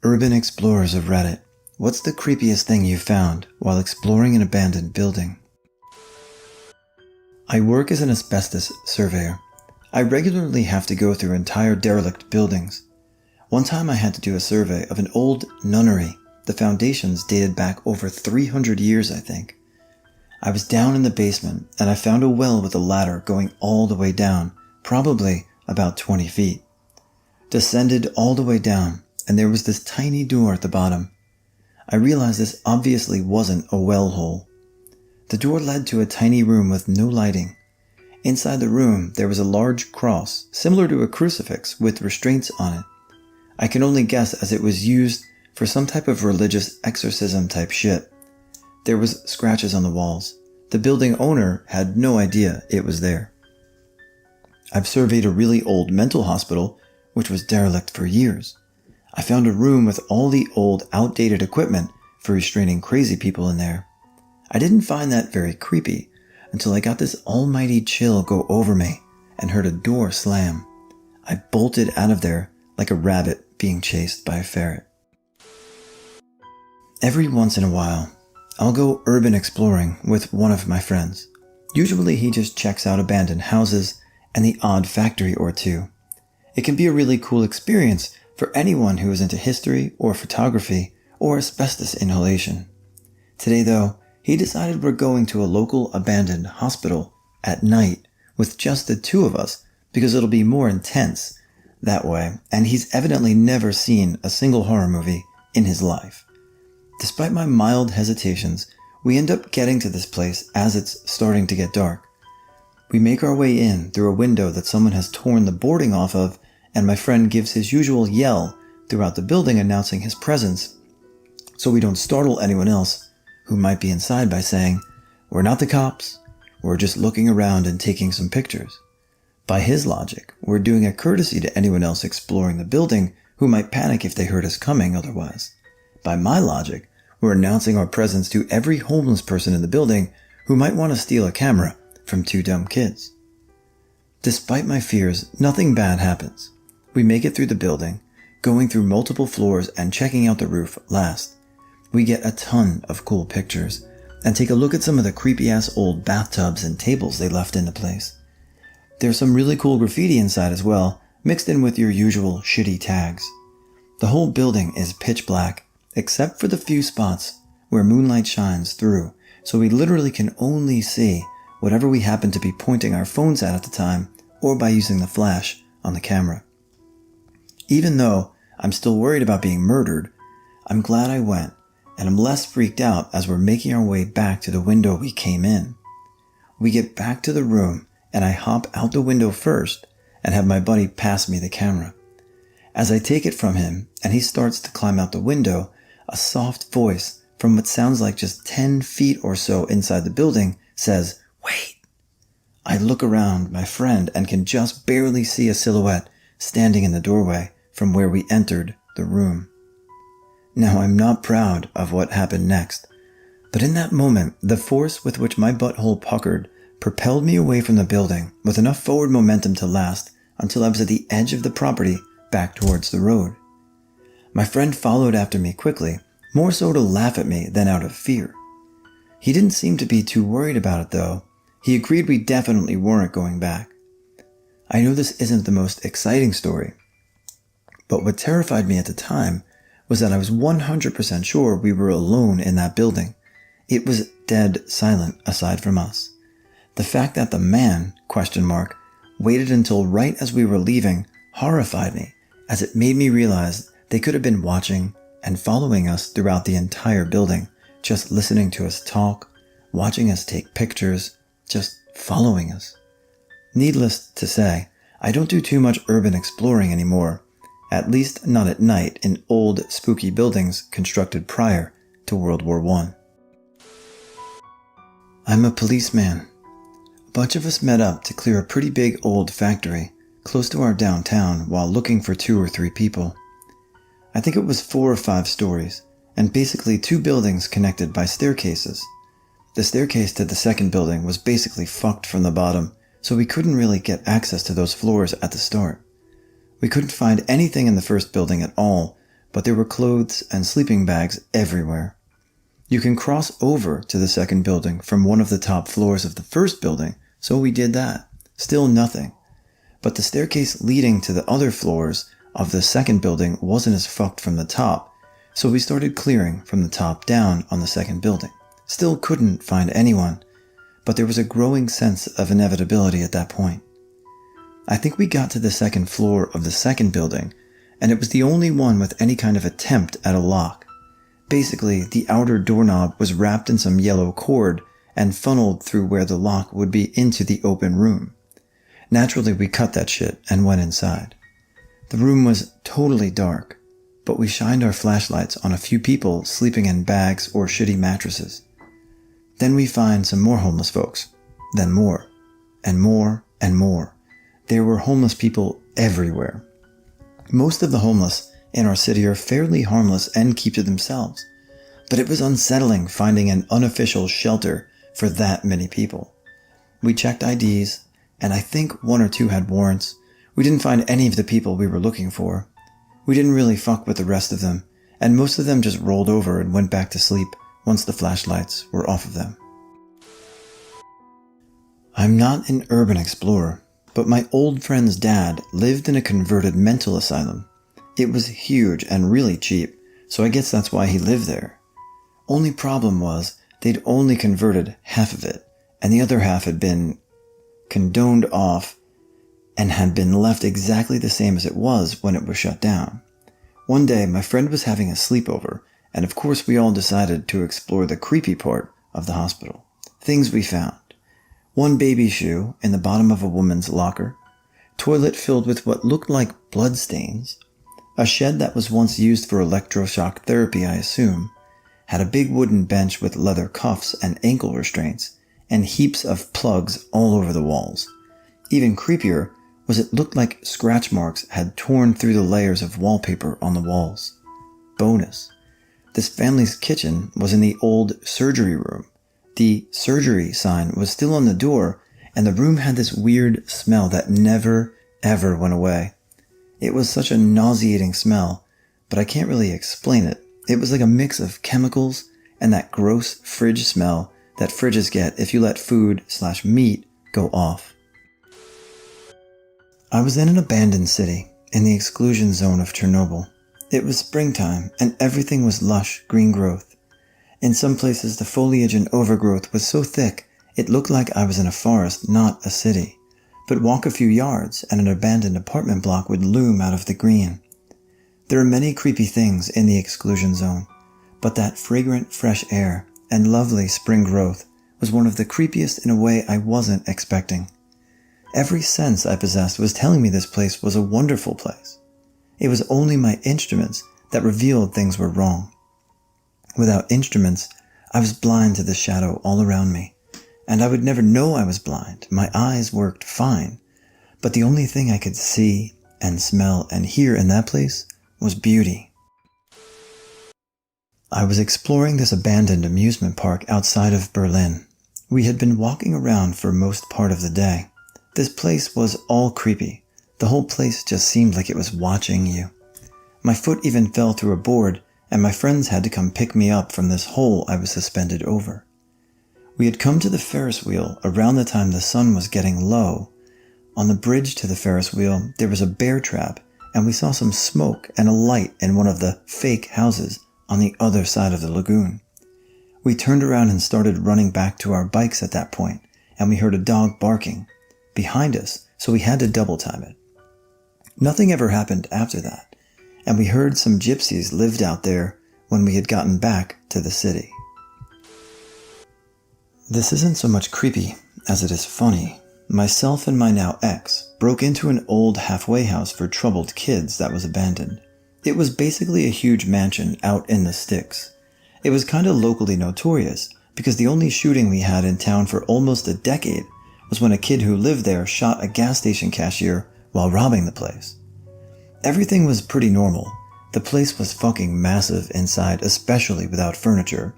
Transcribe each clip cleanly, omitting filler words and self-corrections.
Urban explorers of Reddit, what's the creepiest thing you found while exploring an abandoned building? I work as an asbestos surveyor. I regularly have to go through entire derelict buildings. One time I had to do a survey of an old nunnery. The foundations dated back over 300 years, I think. I was down in the basement and I found a well with a ladder going all the way down, probably about 20 feet. Descended all the way down, and there was this tiny door at the bottom. I realized this obviously wasn't a well hole. The door led to a tiny room with no lighting. Inside the room, there was a large cross, similar to a crucifix with restraints on it. I can only guess as it was used for some type of religious exorcism type shit. There was scratches on the walls. The building owner had no idea it was there. I've surveyed a really old mental hospital, which was derelict for years. I found a room with all the old, outdated equipment for restraining crazy people in there. I didn't find that very creepy until I got this almighty chill go over me and heard a door slam. I bolted out of there like a rabbit being chased by a ferret. Every once in a while, I'll go urban exploring with one of my friends. Usually he just checks out abandoned houses and the odd factory or two. It can be a really cool experience for anyone who is into history or photography or asbestos inhalation. Today though, he decided we're going to a local abandoned hospital at night with just the two of us because it'll be more intense that way, and he's evidently never seen a single horror movie in his life. Despite my mild hesitations, we end up getting to this place as it's starting to get dark. We make our way in through a window that someone has torn the boarding off of, and my friend gives his usual yell throughout the building announcing his presence so we don't startle anyone else who might be inside by saying, "We're not the cops, we're just looking around and taking some pictures." By his logic, we're doing a courtesy to anyone else exploring the building who might panic if they heard us coming otherwise. By my logic, we're announcing our presence to every homeless person in the building who might want to steal a camera from two dumb kids. Despite my fears, nothing bad happens. We make it through the building, going through multiple floors and checking out the roof last. We get a ton of cool pictures and take a look at some of the creepy-ass old bathtubs and tables they left in the place. There's some really cool graffiti inside as well, mixed in with your usual shitty tags. The whole building is pitch black, except for the few spots where moonlight shines through, so we literally can only see whatever we happen to be pointing our phones at the time or by using the flash on the camera. Even though I'm still worried about being murdered, I'm glad I went, and I'm less freaked out as we're making our way back to the window we came in. We get back to the room, and I hop out the window first and have my buddy pass me the camera. As I take it from him and he starts to climb out the window, a soft voice from what sounds like just 10 feet or so inside the building says, "Wait." I look around my friend and can just barely see a silhouette standing in the doorway from where we entered the room. Now, I'm not proud of what happened next, but in that moment, the force with which my butthole puckered propelled me away from the building with enough forward momentum to last until I was at the edge of the property back towards the road. My friend followed after me quickly, more so to laugh at me than out of fear. He didn't seem to be too worried about it though. He agreed we definitely weren't going back. I know this isn't the most exciting story, but what terrified me at the time was that I was 100% sure we were alone in that building. It was dead silent aside from us. The fact that the man, ? Waited until right as we were leaving horrified me, as it made me realize they could have been watching and following us throughout the entire building, just listening to us talk, watching us take pictures, just following us. Needless to say, I don't do too much urban exploring anymore, at least not at night in old, spooky buildings constructed prior to World War I. I'm a policeman. A bunch of us met up to clear a pretty big old factory close to our downtown while looking for 2 or 3 people. I think it was 4 or 5 stories, and basically 2 buildings connected by staircases. The staircase to the second building was basically fucked from the bottom, so we couldn't really get access to those floors at the start. We couldn't find anything in the first building at all, but there were clothes and sleeping bags everywhere. You can cross over to the second building from one of the top floors of the first building, so we did that. Still nothing. But the staircase leading to the other floors of the second building wasn't as fucked from the top, so we started clearing from the top down on the second building. Still couldn't find anyone, but there was a growing sense of inevitability at that point. I think we got to the second floor of the second building, and it was the only one with any kind of attempt at a lock. Basically, the outer doorknob was wrapped in some yellow cord and funneled through where the lock would be into the open room. Naturally, we cut that shit and went inside. The room was totally dark, but we shined our flashlights on a few people sleeping in bags or shitty mattresses. Then we find some more homeless folks, then more, and more, and more. There were homeless people everywhere. Most of the homeless in our city are fairly harmless and keep to themselves, but it was unsettling finding an unofficial shelter for that many people. We checked IDs, and I think one or two had warrants. We didn't find any of the people we were looking for. We didn't really fuck with the rest of them, and most of them just rolled over and went back to sleep once the flashlights were off of them. I'm not an urban explorer, but my old friend's dad lived in a converted mental asylum. It was huge and really cheap, so I guess that's why he lived there. Only problem was they'd only converted half of it, and the other half had been condoned off and had been left exactly the same as it was when it was shut down. One day, my friend was having a sleepover, and of course we all decided to explore the creepy part of the hospital. Things we found. One baby shoe in the bottom of a woman's locker, toilet filled with what looked like blood stains, a shed that was once used for electroshock therapy, I assume, had a big wooden bench with leather cuffs and ankle restraints, and heaps of plugs all over the walls. Even creepier was it looked like scratch marks had torn through the layers of wallpaper on the walls. Bonus. This family's kitchen was in the old surgery room. The surgery sign was still on the door, and the room had this weird smell that never, ever went away. It was such a nauseating smell, but I can't really explain it. It was like a mix of chemicals and that gross fridge smell that fridges get if you let food/meat go off. I was in an abandoned city in the exclusion zone of Chernobyl. It was springtime and everything was lush green growth. In some places the foliage and overgrowth was so thick it looked like I was in a forest, not a city. But walk a few yards and an abandoned apartment block would loom out of the green. There are many creepy things in the exclusion zone, but that fragrant fresh air and lovely spring growth was one of the creepiest in a way I wasn't expecting. Every sense I possessed was telling me this place was a wonderful place. It was only my instruments that revealed things were wrong. Without instruments, I was blind to the shadow all around me, and I would never know I was blind. My eyes worked fine, but the only thing I could see and smell and hear in that place was beauty. I was exploring this abandoned amusement park outside of Berlin. We had been walking around for most part of the day. This place was all creepy. The whole place just seemed like it was watching you. My foot even fell through a board, and my friends had to come pick me up from this hole I was suspended over. We had come to the Ferris wheel around the time the sun was getting low. On the bridge to the Ferris wheel, there was a bear trap, and we saw some smoke and a light in one of the fake houses on the other side of the lagoon. We turned around and started running back to our bikes at that point, and we heard a dog barking behind us, so we had to double time it. Nothing ever happened after that, and we heard some gypsies lived out there when we had gotten back to the city. This isn't so much creepy as it is funny. Myself and my now ex broke into an old halfway house for troubled kids that was abandoned. It was basically a huge mansion out in the sticks. It was kind of locally notorious because the only shooting we had in town for almost a decade was when a kid who lived there shot a gas station cashier while robbing the place. Everything was pretty normal. The place was fucking massive inside, especially without furniture.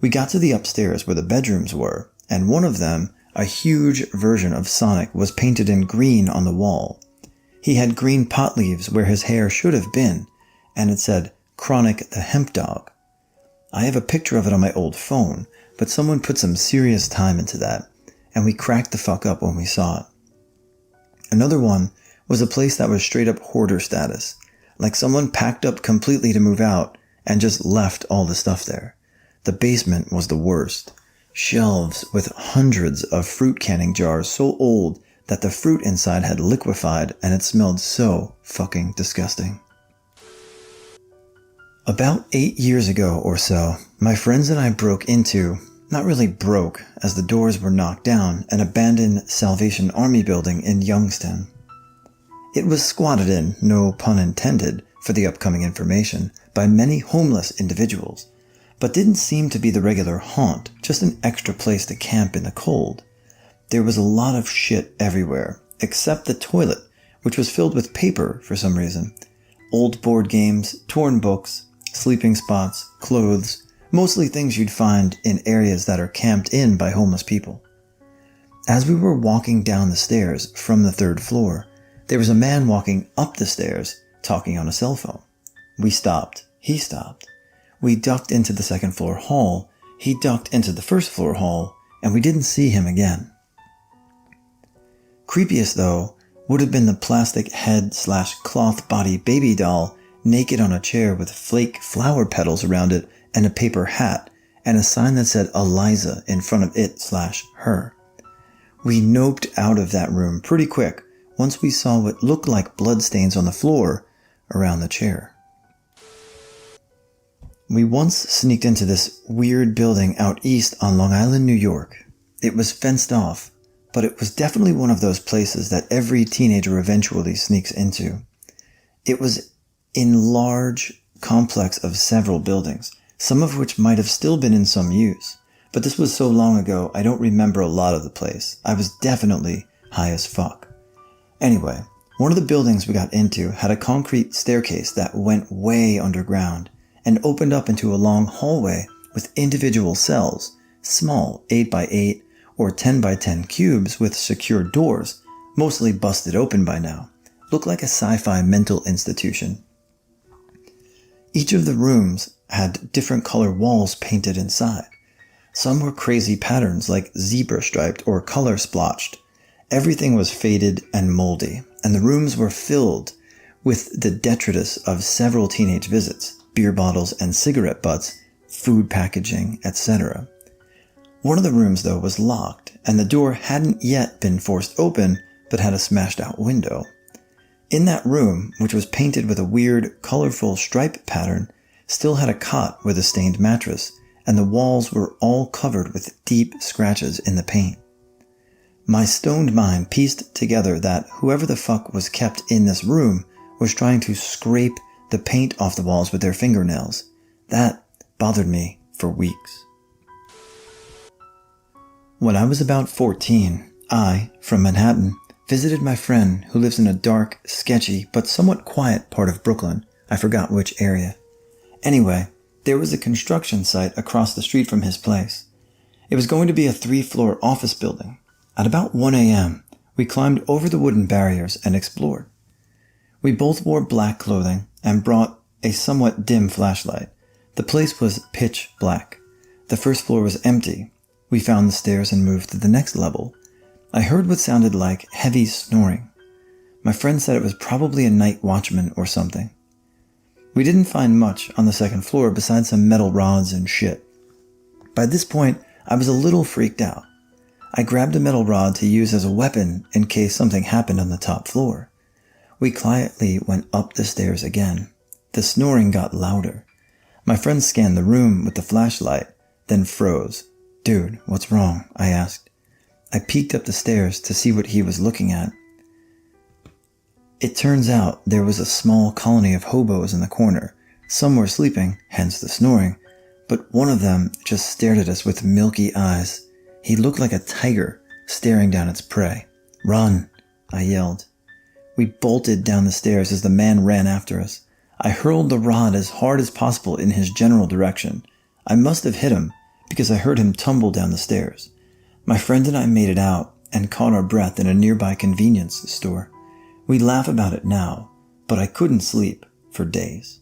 We got to the upstairs where the bedrooms were, and one of them, a huge version of Sonic, was painted in green on the wall. He had green pot leaves where his hair should have been, and it said, Chronic the hemp dog. I have a picture of it on my old phone, but someone put some serious time into that, and we cracked the fuck up when we saw it. Another one was a place that was straight up hoarder status, like someone packed up completely to move out and just left all the stuff there. The basement was the worst. Shelves with hundreds of fruit canning jars so old that the fruit inside had liquefied and it smelled so fucking disgusting. About 8 years ago or so, my friends and I broke into, not really broke, as the doors were knocked down, an abandoned Salvation Army building in Youngstown. It was squatted in, no pun intended, for the upcoming information, by many homeless individuals, but didn't seem to be the regular haunt, just an extra place to camp in the cold. There was a lot of shit everywhere, except the toilet, which was filled with paper for some reason. Old board games, torn books, sleeping spots, clothes, mostly things you'd find in areas that are camped in by homeless people. As we were walking down the stairs from the 3rd floor, there was a man walking up the stairs, talking on a cell phone. We stopped. He stopped. We ducked into the 2nd floor hall. He ducked into the 1st floor hall, and we didn't see him again. Creepiest, though, would have been the plastic head/cloth body baby doll naked on a chair with flake flower petals around it and a paper hat and a sign that said Eliza in front of it/her. We noped out of that room pretty quick once we saw what looked like bloodstains on the floor around the chair. We once sneaked into this weird building out east on Long Island, New York. It was fenced off, but it was definitely one of those places that every teenager eventually sneaks into. It was in large complex of several buildings, some of which might have still been in some use, but this was so long ago I don't remember a lot of the place. I was definitely high as fuck. Anyway, one of the buildings we got into had a concrete staircase that went way underground and opened up into a long hallway with individual cells, small 8x8 or 10x10 cubes with secure doors, mostly busted open by now. Looked like a sci-fi mental institution. Each of the rooms had different color walls painted inside. Some were crazy patterns like zebra striped or color splotched. Everything was faded and moldy, and the rooms were filled with the detritus of several teenage visits, beer bottles and cigarette butts, food packaging, etc. One of the rooms, though, was locked, and the door hadn't yet been forced open, but had a smashed out window. In that room, which was painted with a weird, colorful stripe pattern, still had a cot with a stained mattress, and the walls were all covered with deep scratches in the paint. My stoned mind pieced together that whoever the fuck was kept in this room was trying to scrape the paint off the walls with their fingernails. That bothered me for weeks. When I was about 14, I, from Manhattan, visited my friend who lives in a dark, sketchy, but somewhat quiet part of Brooklyn. I forgot which area. Anyway, there was a construction site across the street from his place. It was going to be a 3-floor office building. At about 1 a.m., we climbed over the wooden barriers and explored. We both wore black clothing and brought a somewhat dim flashlight. The place was pitch black. The 1st floor was empty. We found the stairs and moved to the next level. I heard what sounded like heavy snoring. My friend said it was probably a night watchman or something. We didn't find much on the 2nd floor besides some metal rods and shit. By this point, I was a little freaked out. I grabbed a metal rod to use as a weapon in case something happened on the top floor. We quietly went up the stairs again. The snoring got louder. My friend scanned the room with the flashlight, then froze. "Dude, what's wrong?" I asked. I peeked up the stairs to see what he was looking at. It turns out there was a small colony of hobos in the corner. Some were sleeping, hence the snoring, but one of them just stared at us with milky eyes. He looked like a tiger staring down its prey. "Run!" I yelled. We bolted down the stairs as the man ran after us. I hurled the rod as hard as possible in his general direction. I must have hit him because I heard him tumble down the stairs. My friend and I made it out and caught our breath in a nearby convenience store. We laugh about it now, but I couldn't sleep for days.